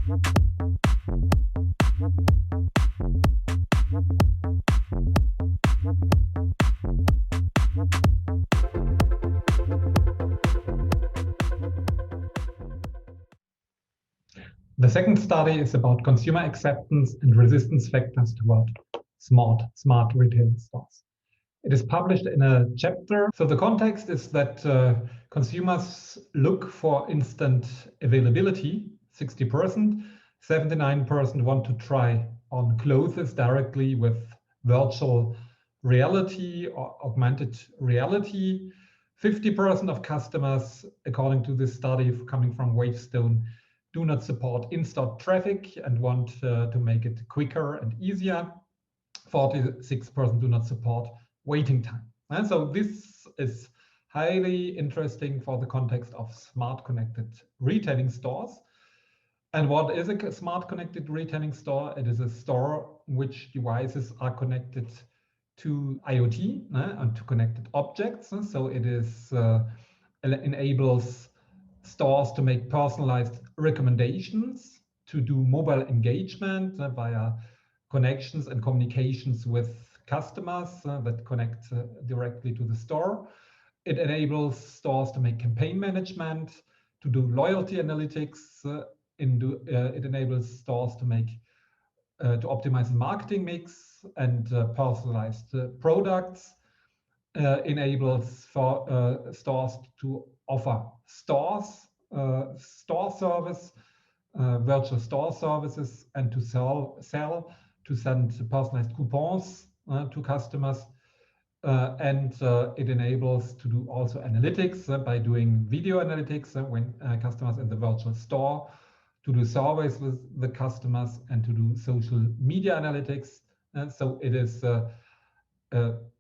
The second study is about consumer acceptance and resistance factors toward smart retail stores. It is published in a chapter. So the context is that consumers look for instant availability, 60%, 79% want to try on clothes directly with virtual reality or augmented reality. 50% of customers, according to this study coming from Wavestone, do not support in-store traffic and want to make it quicker and easier. 46% do not support waiting time. And so this is highly interesting for the context of smart connected retailing stores. And what is a smart connected retailing store? It is a store in which devices are connected to IoT and to connected objects. So it is enables stores to make personalized recommendations, to do mobile engagement via connections and communications with customers that connect directly to the store. It enables stores to make campaign management, to do loyalty analytics. It enables stores to make to optimize the marketing mix and personalized products. Enables for stores to offer store service, virtual store services, and to to send personalized coupons to customers. And it enables to do also analytics by doing video analytics when customers in the virtual store, to do surveys with the customers, and to do social media analytics. So it is a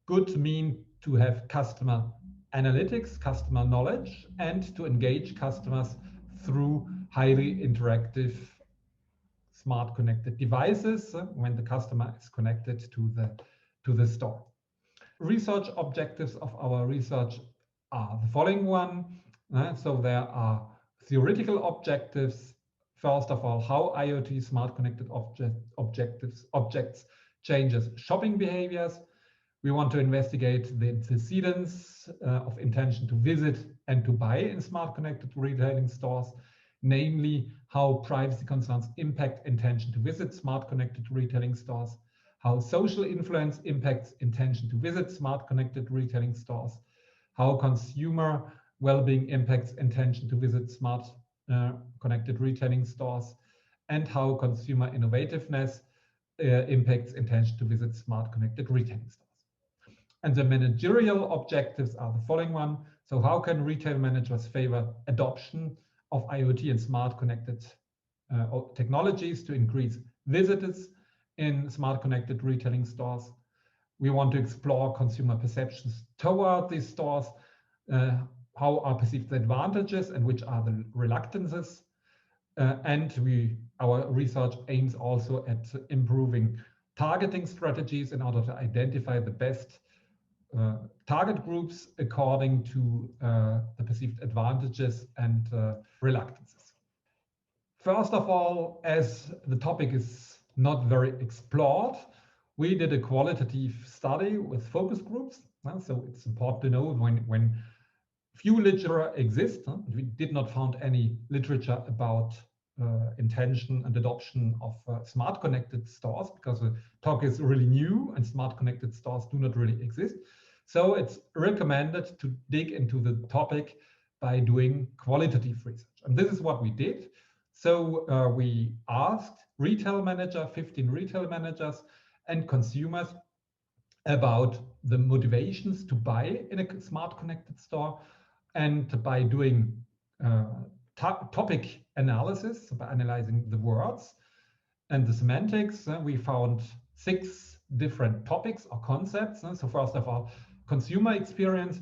good mean to have customer analytics, customer knowledge, and to engage customers through highly interactive smart connected devices when the customer is connected to the store. Research objectives of our research are the following one. So there are theoretical objectives. First of all, how IoT smart connected objects changes shopping behaviors. We want to investigate the antecedents of intention to visit and to buy in smart connected retailing stores, namely how privacy concerns impact intention to visit smart connected retailing stores, how social influence impacts intention to visit smart connected retailing stores, how consumer well-being impacts intention to visit smart connected retailing stores, and how consumer innovativeness impacts intention to visit smart connected retailing stores. And the managerial objectives are the following one. So how can retail managers favor adoption of IoT and smart connected technologies to increase visitors in smart connected retailing stores? We want to explore consumer perceptions toward these stores. How are perceived the advantages and which are the reluctances? And our research aims also at improving targeting strategies in order to identify the best target groups according to the perceived advantages and reluctances. First of all, as the topic is not very explored, we did a qualitative study with focus groups. So it's important to know when few literature exists, we did not find any literature about intention and adoption of smart connected stores, because the topic is really new and smart connected stores do not really exist. So it's recommended to dig into the topic by doing qualitative research. And this is what we did. So we asked 15 retail managers and consumers about the motivations to buy in a smart connected store. And by doing topic analysis, by analyzing the words and the semantics, we found 6 different topics or concepts. So first of all, consumer experience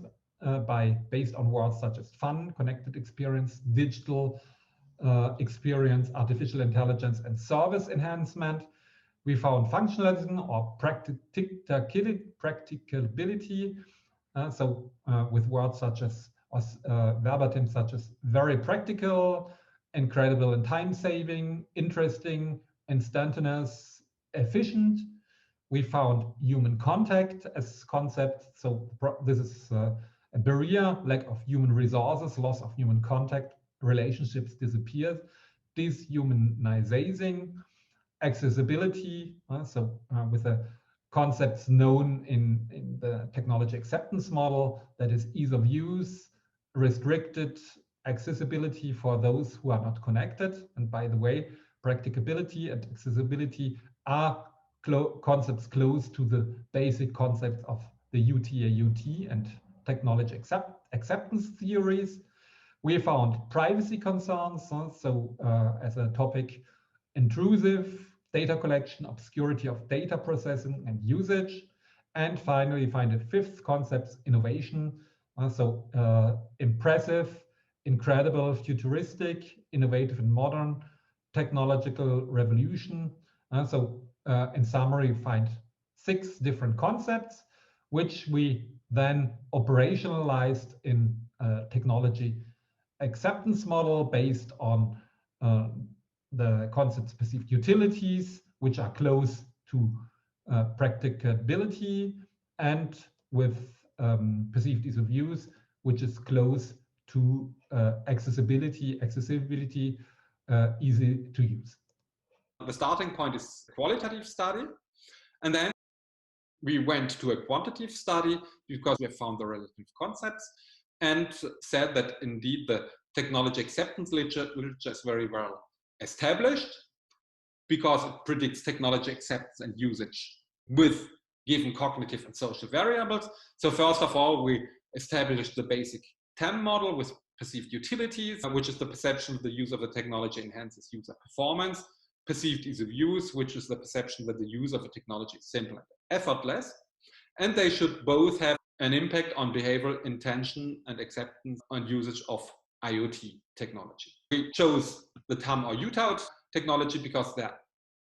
based on words such as fun, connected experience, digital experience, artificial intelligence, and service enhancement. We found functionalism or practicability. With words such as verbatim such as very practical incredible and time-saving, interesting, instantaneous, efficient. We found human contact as concept. So this is a barrier, lack of human resources, loss of human contact, relationships disappear, dehumanizing, accessibility. With the concepts known in the technology acceptance model, that is ease of use, restricted accessibility for those who are not connected. And by the way, practicability and accessibility are concepts close to the basic concepts of the UT and technology acceptance theories. We found privacy concerns, as a topic, intrusive data collection, obscurity of data processing and usage. And finally, find a fifth concept, innovation. Impressive, incredible, futuristic, innovative and modern technological revolution. In summary, we find 6 different concepts, which we then operationalized in a technology acceptance model based on the concept's perceived utilities, which are close to practicability, and with perceived ease of use, which is close to accessibility, easy to use. The starting point is a qualitative study, and then we went to a quantitative study because we have found the relative concepts and said that indeed the technology acceptance literature is very well established because it predicts technology acceptance and usage with given cognitive and social variables. So first of all, we established the basic TAM model with perceived utilities, which is the perception that the use of the technology enhances user performance. Perceived ease of use, which is the perception that the use of a technology is simple and effortless. And they should both have an impact on behavioral intention and acceptance and usage of IoT technology. We chose the TAM or UTAUT technology because the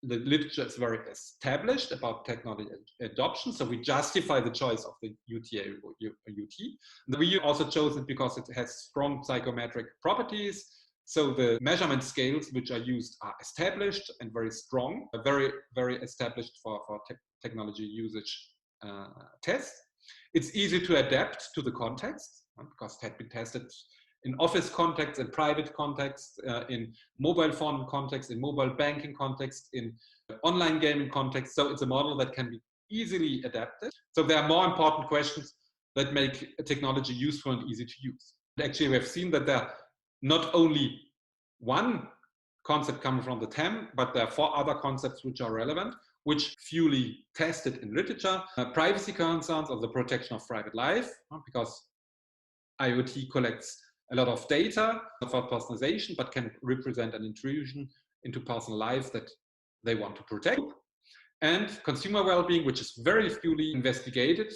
literature is very established about technology adoption. So we justify the choice of the UTA or UT. We also chose it because it has strong psychometric properties. So the measurement scales which are used are established and very strong, very, very established for technology usage tests. It's easy to adapt to the context because it had been tested in office context, in private context, in mobile phone context, in mobile banking context, in online gaming context. So it's a model that can be easily adapted. So there are more important questions that make a technology useful and easy to use. Actually, we have seen that there are not only one concept coming from the TAM, but there are 4 other concepts which are relevant, which fully tested in literature. Privacy concerns of the protection of private life, because IoT collects a lot of data for personalization, but can represent an intrusion into personal life that they want to protect. And consumer well-being, which is very fully investigated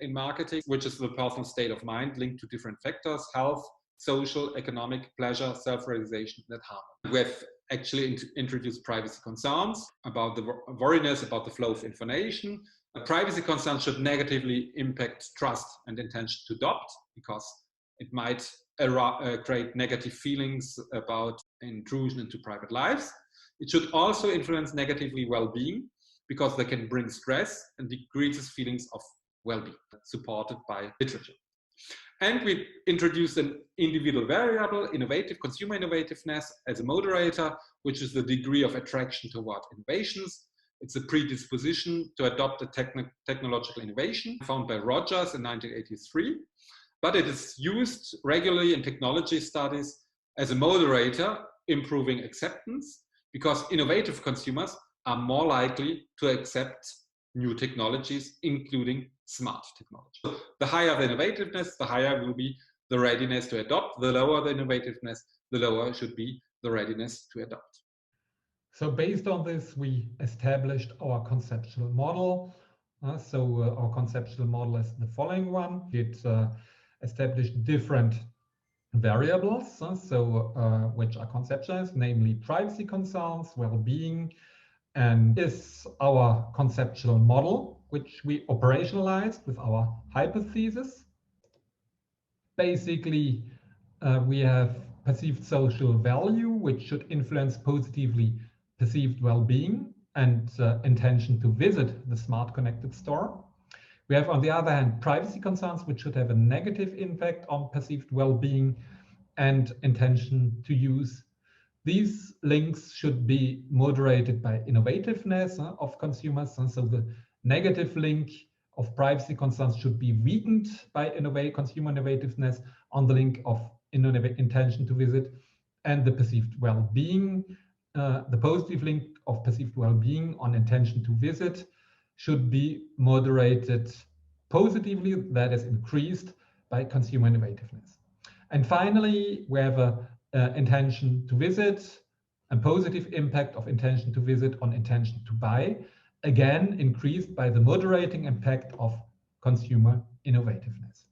in marketing, which is the personal state of mind linked to different factors: health, social, economic, pleasure, self-realization, and harmony. We have actually introduced privacy concerns about the worriness about the flow of information. Privacy concerns should negatively impact trust and intention to adopt, because it might create negative feelings about intrusion into private lives. It should also influence negatively well-being, because they can bring stress and decreases feelings of well-being, supported by literature. And we introduced an individual variable, consumer innovativeness, as a moderator, which is the degree of attraction toward innovations. It's a predisposition to adopt a technological innovation found by Rogers in 1983. But it is used regularly in technology studies as a moderator, improving acceptance, because innovative consumers are more likely to accept new technologies, including smart technology. So the higher the innovativeness, the higher will be the readiness to adopt. The lower the innovativeness, the lower should be the readiness to adopt. So based on this, we established our conceptual model. Our conceptual model is the following one. It established different variables, which are conceptualized, namely privacy concerns, well-being, and is our conceptual model, which we operationalized with our hypothesis. Basically, we have perceived social value, which should influence positively perceived well-being and intention to visit the smart connected store. We have, on the other hand, privacy concerns, which should have a negative impact on perceived well-being and intention to use. These links should be moderated by innovativeness of consumers. And so the negative link of privacy concerns should be weakened by consumer innovativeness on the link of intention to visit, and the perceived well-being, the positive link of perceived well-being on intention to visit should be moderated positively, that is increased by consumer innovativeness. And finally, we have a intention to visit, a positive impact of intention to visit on intention to buy, again increased by the moderating impact of consumer innovativeness.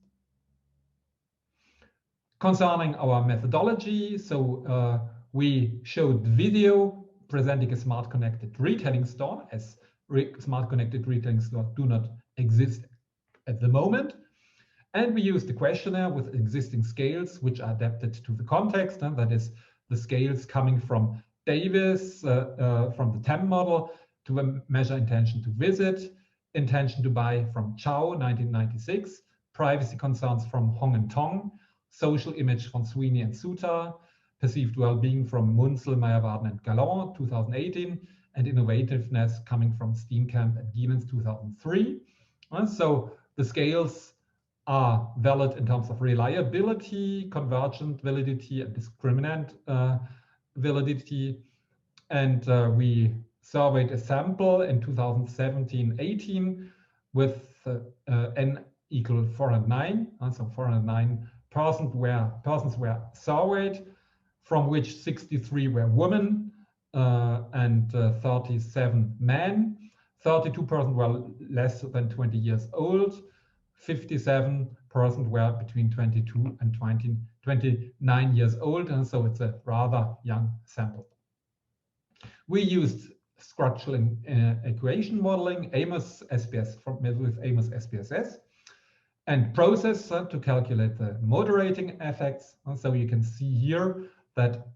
Concerning our methodology, so we showed video presenting a smart connected retailing store, as smart connected retailing stores do not exist at the moment. And we used the questionnaire with existing scales, which are adapted to the context, and that is the scales coming from Davis, from the TAM model, to measure intention to visit, intention to buy from Chow, 1996, privacy concerns from Hong and Tong, social image from Sweeney and Suter, perceived well-being from Munzel, Meyer-Warden and Galland, 2018, and innovativeness coming from Steenkamp and Giemens, 2003. So the scales are valid in terms of reliability, convergent validity, and discriminant validity. And we surveyed a sample in 2017-18 with n equal 409, so 409 persons were surveyed, from which 63 were women and 37 men. 32% were less than 20 years old. 57% were between 22 and 29 years old, and so it's a rather young sample. We used structural equation modeling, Amos SPS with Amos SPSS, and process to calculate the moderating effects. And so you can see here that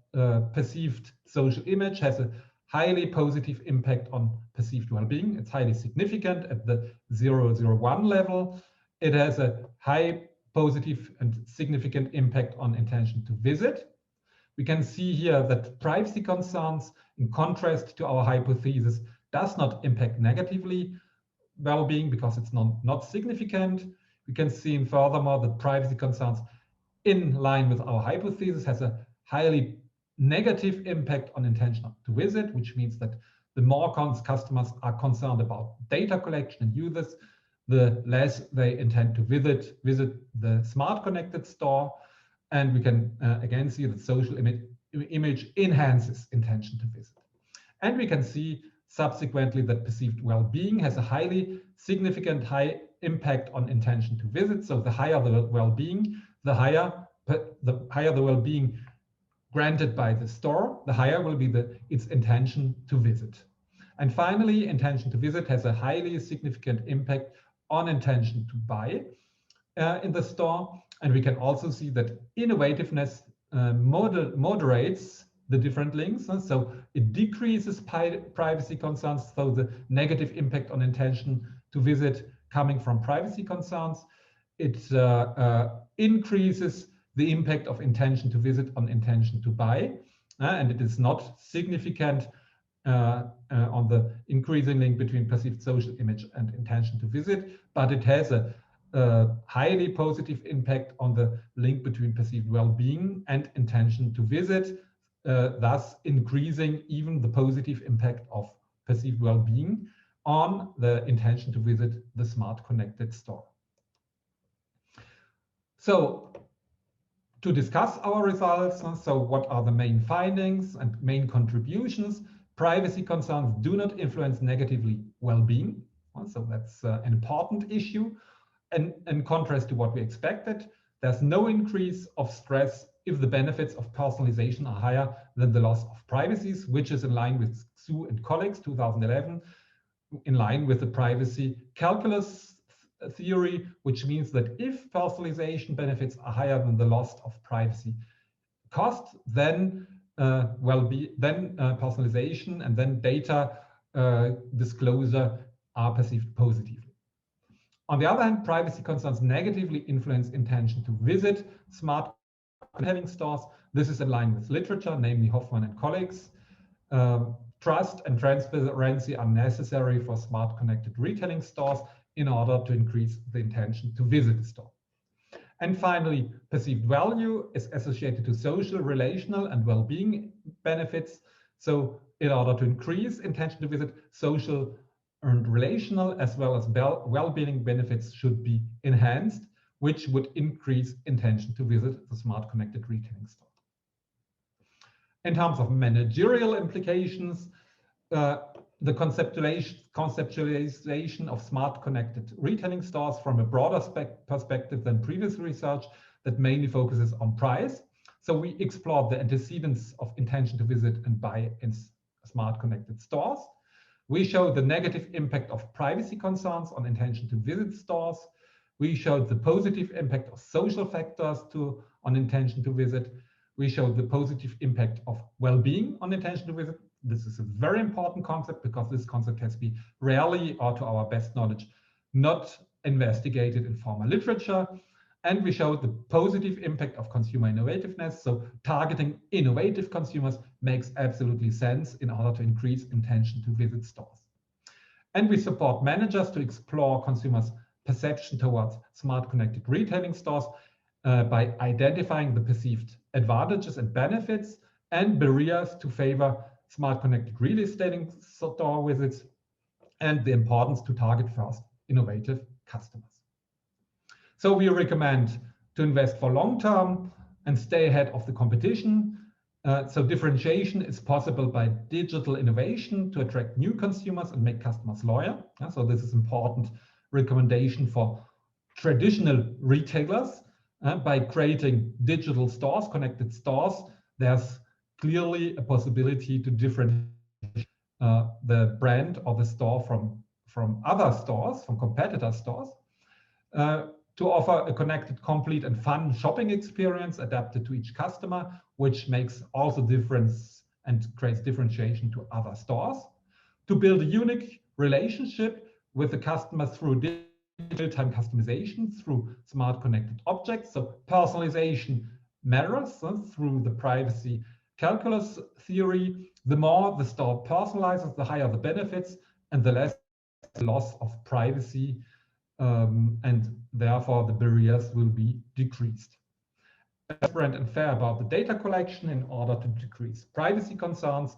perceived social image has a highly positive impact on perceived well-being. It's highly significant at the 001 level. It has a high positive and significant impact on intention to visit. We can see here that privacy concerns, in contrast to our hypothesis, does not impact negatively well-being because it's not significant. We can see furthermore that privacy concerns, in line with our hypothesis, has a highly negative impact on intention to visit, which means that the more customers are concerned about data collection and users, the less they intend to visit the smart connected store. And we can again see that social image enhances intention to visit. And we can see subsequently that perceived well-being has a highly significant high impact on intention to visit. So the higher the well-being, the higher the well-being granted by the store, the higher will be its intention to visit. And finally, intention to visit has a highly significant impact on intention to buy in the store. And we can also see that innovativeness moderates the different links. So it decreases privacy concerns, so the negative impact on intention to visit coming from privacy concerns. It increases the impact of intention to visit on intention to buy. And it is not significant on the increasing link between perceived social image and intention to visit, but it has a highly positive impact on the link between perceived well-being and intention to visit, thus increasing even the positive impact of perceived well-being on the intention to visit the smart connected store. So to discuss our results, so what are the main findings and main contributions? Privacy concerns do not influence negatively well-being. So that's an important issue. And in contrast to what we expected, there's no increase of stress if the benefits of personalization are higher than the loss of privacy, which is in line with Xu and colleagues, 2011, in line with the privacy calculus theory, which means that if personalization benefits are higher than the loss of privacy cost, then personalization, and then data disclosure are perceived positively. On the other hand, privacy concerns negatively influence intention to visit smart retailing stores. This is in line with literature, namely Hoffman and colleagues. Trust and transparency are necessary for smart connected retailing stores in order to increase the intention to visit the store. And finally, perceived value is associated to social, relational, and well-being benefits. So in order to increase intention to visit, social and relational as well as well-being benefits should be enhanced, which would increase intention to visit the smart connected retailing store. In terms of managerial implications, the conceptualization of smart connected retailing stores from a broader perspective than previous research that mainly focuses on price. So we explored the antecedents of intention to visit and buy in smart connected stores. We showed the negative impact of privacy concerns on intention to visit stores. We showed the positive impact of social factors on intention to visit. We showed the positive impact of well-being on intention to visit. This is a very important concept because this concept has been rarely, or to our best knowledge, not investigated in formal literature. And we showed the positive impact of consumer innovativeness. So targeting innovative consumers makes absolutely sense in order to increase intention to visit stores. And we support managers to explore consumers' perception towards smart connected retailing stores by identifying the perceived advantages and benefits and barriers to favor smart connected retailing store visits, and the importance to target first innovative customers. So we recommend to invest for long term and stay ahead of the competition. So differentiation is possible by digital innovation to attract new consumers and make customers loyal. So this is important recommendation for traditional retailers. By creating digital stores, connected stores, there's clearly a possibility to differentiate the brand or the store from other stores, from competitor stores, to offer a connected, complete, and fun shopping experience adapted to each customer, which makes also difference and creates differentiation to other stores, to build a unique relationship with the customer through real-time customization, through smart connected objects. So personalization matters through the privacy calculus theory. The more the store personalizes, the higher the benefits and the less loss of privacy, and therefore the barriers will be decreased. Transparent and fair about the data collection in order to decrease privacy concerns,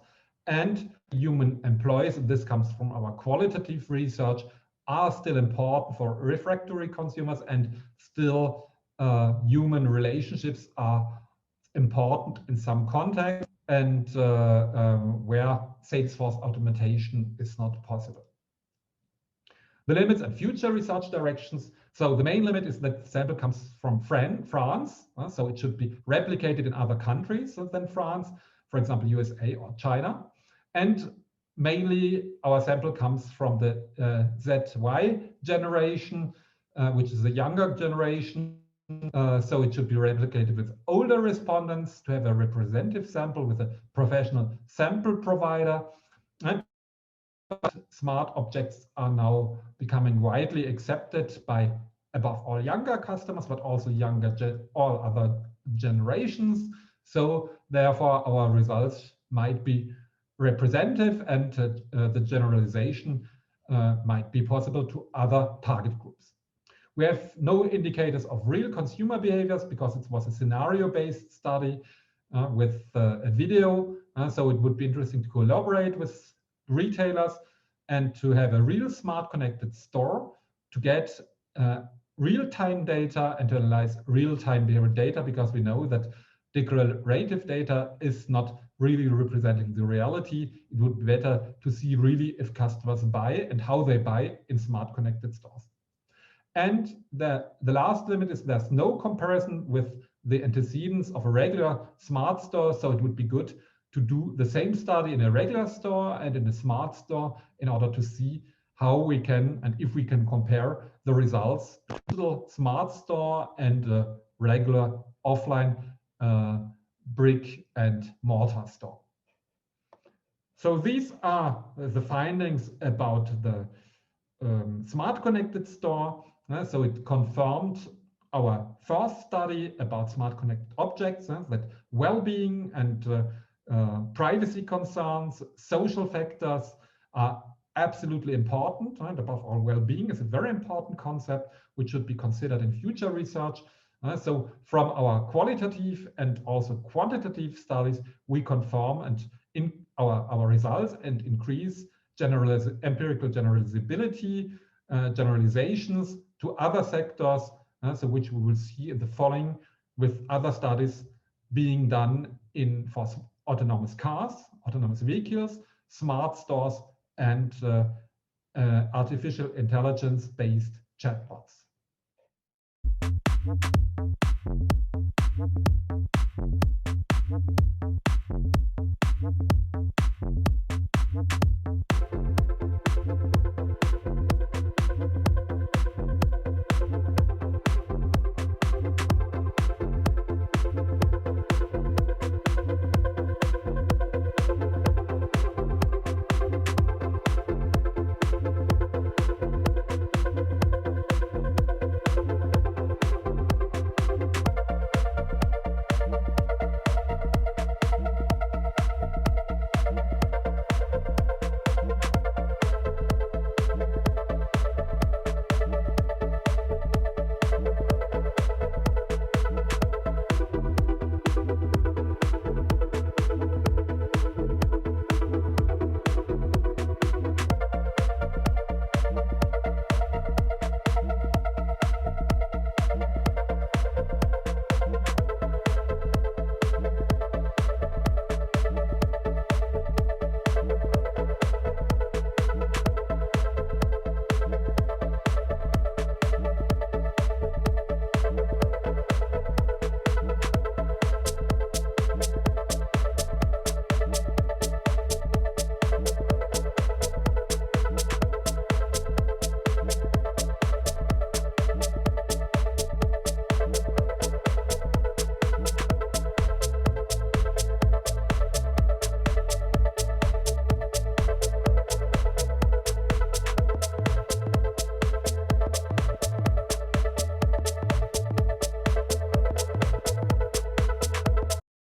and human employees, and this comes from our qualitative research, are still important for refractory consumers, and still human relationships are important in some contexts, and where sales force automation is not possible. The limits and future research directions. So the main limit is that the sample comes from France, so it should be replicated in other countries than France, for example, USA or China. And mainly our sample comes from the ZY generation, which is a younger generation. So it should be replicated with older respondents to have a representative sample with a professional sample provider. And smart objects are now becoming widely accepted by, above all, younger customers, but also all other generations. So therefore, our results might be representative, and the generalization might be possible to other target groups. We have no indicators of real consumer behaviors because it was a scenario-based study with a video. So it would be interesting to collaborate with retailers and to have a real smart connected store to get real-time data and to analyze real-time behavior data, because we know that declarative data is not really representing the reality. It would be better to see really if customers buy and how they buy in smart connected stores. And the last limit is there's no comparison with the antecedents of a regular smart store. So it would be good to do the same study in a regular store and in a smart store in order to see how we can, and if we can, compare the results of the smart store and a regular offline brick and mortar store. So these are the findings about the smart connected store. So it confirmed our first study about smart connected objects, that well-being and privacy concerns, social factors are absolutely important. And above all, well-being is a very important concept which should be considered in future research. So from our qualitative and also quantitative studies, we confirm and in our results and increase empirical generalizability, generalizations to other sectors, so which we will see in the following with other studies being done for autonomous cars, autonomous vehicles, smart stores, and artificial intelligence-based chatbots.